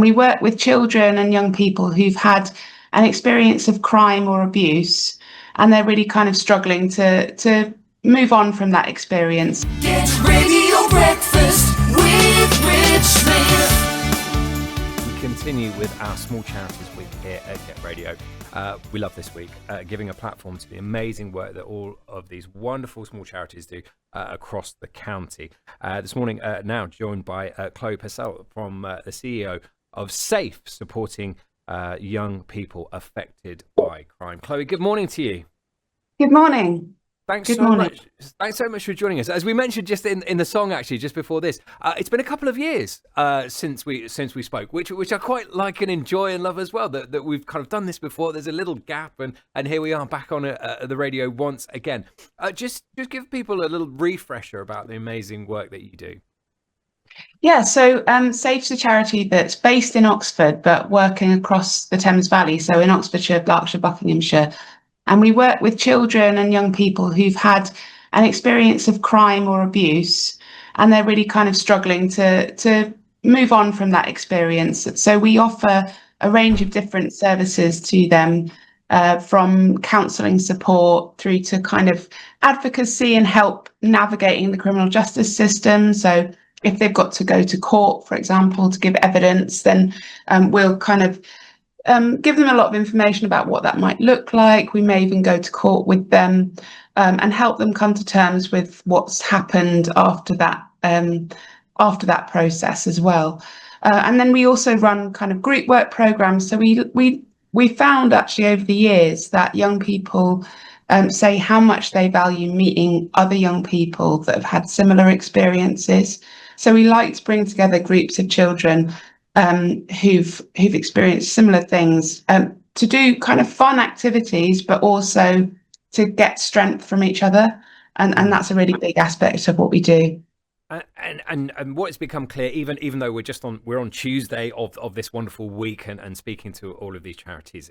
we work with children and young people who've had an experience of crime or abuse, and they're really kind of struggling to move on from that experience. Get Radio Breakfast with Rich Smith. We continue with our Small Charities Week here at Get Radio. We love this week, giving a platform to the amazing work that all of these wonderful small charities do across the county. This morning, now joined by Chloe Purcell from the CEO of SAFE, supporting young people affected by crime. Chloe, good morning to you. Good morning. Thanks so much for joining us. As we mentioned just in the song, actually, just before this, it's been a couple of years since we spoke, which I quite like and enjoy and love as well. That we've kind of done this before. There's a little gap, and here we are back on the radio once again. Just give people a little refresher about the amazing work that you do. Yeah, so SAFE's a charity that's based in Oxford but working across the Thames Valley, so in Oxfordshire, Berkshire, Buckinghamshire. And we work with children and young people who've had an experience of crime or abuse, and they're really kind of struggling to move on from that experience. So we offer a range of different services to them, from counselling support through to kind of advocacy and help navigating the criminal justice system. So if they've got to go to court, for example, to give evidence, then we'll kind of give them a lot of information about what that might look like. We may even go to court with them and help them come to terms with what's happened after that process as well. And then we also run kind of group work programs. So we found actually over the years that young people say how much they value meeting other young people that have had similar experiences. So we like to bring together groups of children who've experienced similar things, to do kind of fun activities, but also to get strength from each other, and that's a really big aspect of what we do. And what has become clear, even though we're on Tuesday of this wonderful week and speaking to all of these charities,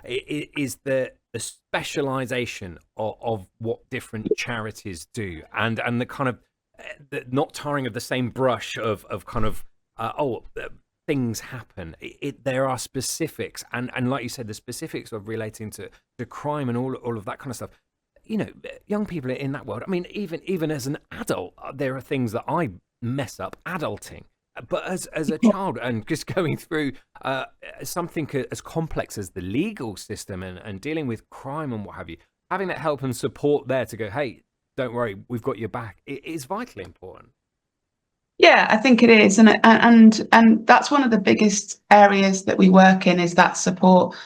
is the specialisation of what different charities do, and the kind of the not tarring of the same brush of kind of things happen. There are specifics, and like you said, the specifics of relating to crime and all of that kind of stuff. You know, young people in that world. I mean, even as an adult, there are things that I mess up adulting. But as a child, and just going through something as complex as the legal system and dealing with crime and what have you, having that help and support there to go, hey, don't worry, we've got your back. It is vitally important. Yeah, I think it is, and that's one of the biggest areas that we work in, is that support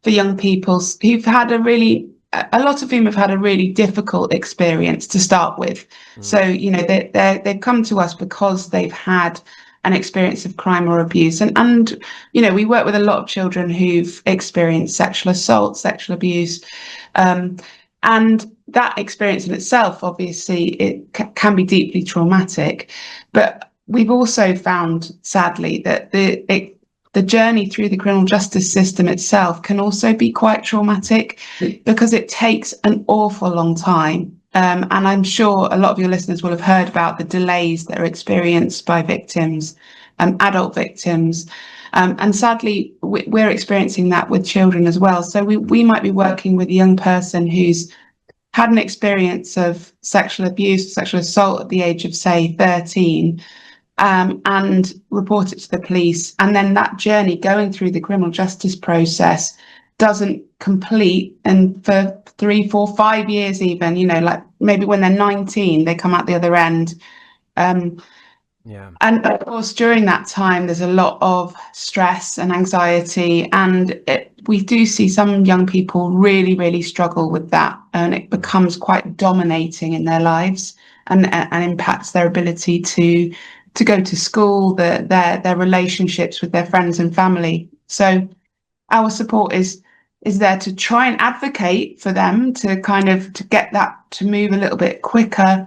for young people who've had a lot of whom have had a really difficult experience to start with. So you know, they've come to us because they've had an experience of crime or abuse, and you know, we work with a lot of children who've experienced sexual assault, sexual abuse, and that experience in itself, obviously, it can be deeply traumatic. But we've also found, sadly, that the journey through the criminal justice system itself can also be quite traumatic, because it takes an awful long time. And I'm sure a lot of your listeners will have heard about the delays that are experienced by victims, adult victims. And sadly, we're experiencing that with children as well. So we might be working with a young person who's had an experience of sexual abuse, sexual assault at the age of, say, 13, and report it to the police. And then that journey going through the criminal justice process doesn't complete. And for 3, 4, 5 years even, you know, like maybe when they're 19, they come out the other end. And of course, during that time, there's a lot of stress and anxiety, and we do see some young people really, really struggle with that, and it becomes quite dominating in their lives, and impacts their ability to go to school, their relationships with their friends and family. So our support is there to try and advocate for them to get that to move a little bit quicker.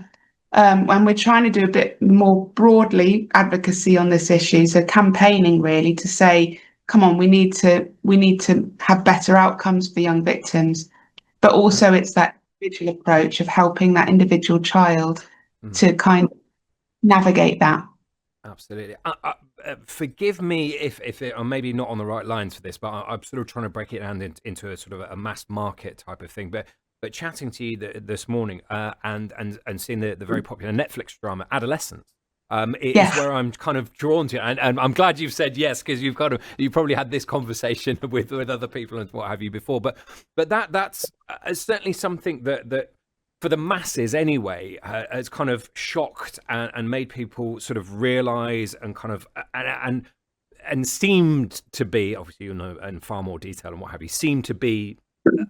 And we're trying to do a bit more broadly advocacy on this issue, so campaigning really to say, come on, we need to have better outcomes for young victims, but also it's that individual approach of helping that individual child to kind of navigate that. Absolutely. forgive me if I'm maybe not on the right lines for this, but I'm sort of trying to break it down into a sort of a mass market type of thing. But chatting to you this morning and seeing the very popular Netflix drama Adolescence. It is Yes. where I'm kind of drawn to, and I'm glad you've said yes, because you probably had this conversation with other people and what have you before. But that's certainly something that for the masses anyway has kind of shocked and made people sort of realise and kind of and seemed to be, obviously, in far more detail and what have you, seemed to be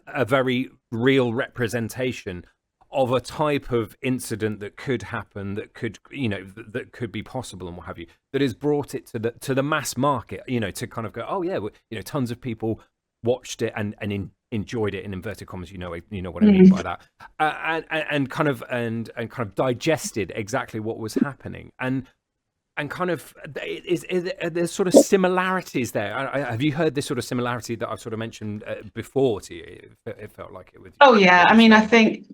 a very real representation of a type of incident that could happen, that could be possible and what have you, that has brought it to the mass market, to kind of go, oh yeah, tons of people watched it and enjoyed it, in inverted commas, you know what I mean by that, and kind of digested exactly what was happening, and kind of there's sort of similarities there. Have you heard this sort of similarity that I've sort of mentioned before to you? It felt like it with you. Oh yeah, I mean, I think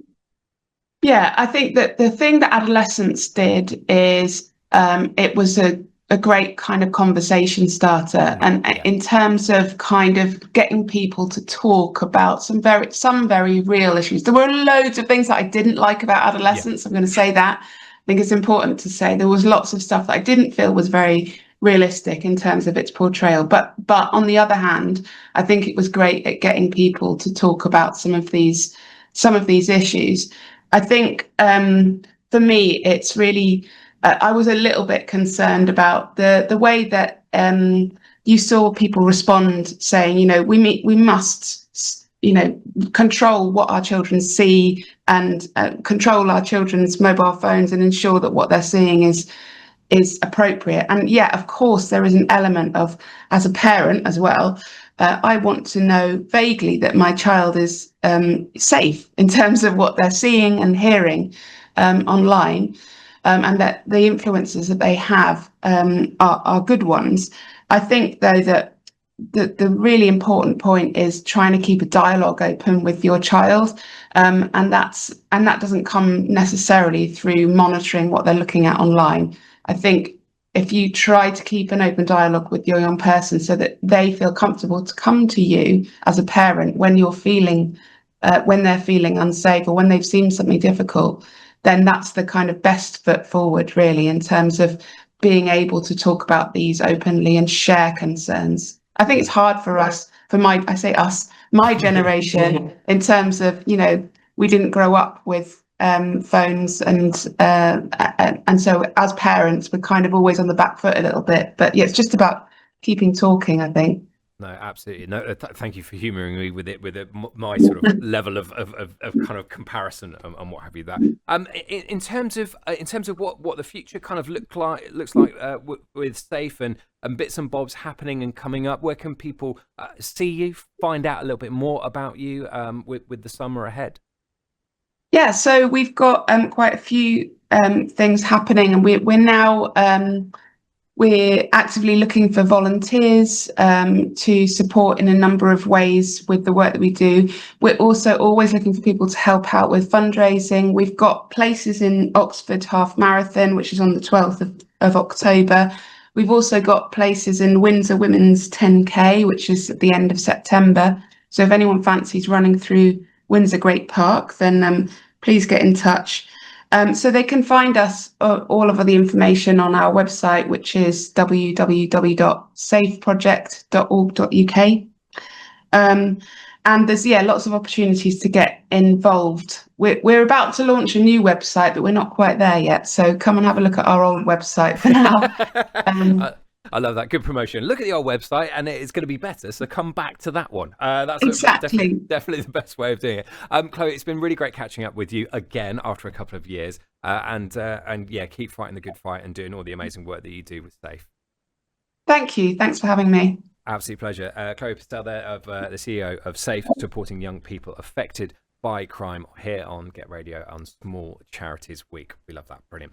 that the thing that Adolescence did is it was a great kind of conversation starter, and in terms of kind of getting people to talk about some very real issues. There were loads of things that I didn't like about Adolescence. I'm going to say that. I think it's important to say there was lots of stuff that I didn't feel was very realistic in terms of its portrayal. But on the other hand, I think it was great at getting people to talk about some of these issues. I think for me, it's really, I was a little bit concerned about the way that you saw people respond, saying, we must, control what our children see and control our children's mobile phones and ensure that what they're seeing is appropriate. And yeah, of course, there is an element of, as a parent as well, I want to know vaguely that my child is safe in terms of what they're seeing and hearing online, and that the influences that they have are good ones. I think, though, that the really important point is trying to keep a dialogue open with your child, and that doesn't come necessarily through monitoring what they're looking at online. I think if you try to keep an open dialogue with your young person so that they feel comfortable to come to you as a parent when they're feeling unsafe or when they've seen something difficult, then that's the kind of best foot forward, really, in terms of being able to talk about these openly and share concerns. I think it's hard for us, my generation, in terms of, we didn't grow up with phones, and so as parents, we're kind of always on the back foot a little bit. But yeah, it's just about keeping talking, I think. No, absolutely. No, thank you for humouring me with my sort of level of kind of comparison and what have you. That in terms of what the future kind of looks like with Safe and bits and bobs happening and coming up. Where can people see you, find out a little bit more about you with the summer ahead? Yeah, so we've got quite a few things happening, and we're now we're actively looking for volunteers to support in a number of ways with the work that we do. We're also always looking for people to help out with fundraising. We've got places in Oxford Half Marathon, which is on the 12th of October. We've also got places in Windsor Women's 10K, which is at the end of September. So if anyone fancies running through Windsor Great Park, then please get in touch. So they can find us, all of the information, on our website, which is www.safeproject.org.uk. And there's lots of opportunities to get involved. We're about to launch a new website, but we're not quite there yet. So come and have a look at our old website for now. I love that. Good promotion. Look at the old website and it's going to be better. So come back to that one. That's exactly. Definitely the best way of doing it. Chloe, it's been really great catching up with you again after a couple of years. And yeah, keep fighting the good fight and doing all the amazing work that you do with Safe. Thank you. Thanks for having me. Absolute pleasure. Chloe Purcell there, of the CEO of Safe, supporting young people affected by crime here on Get Radio on Small Charities Week. We love that. Brilliant.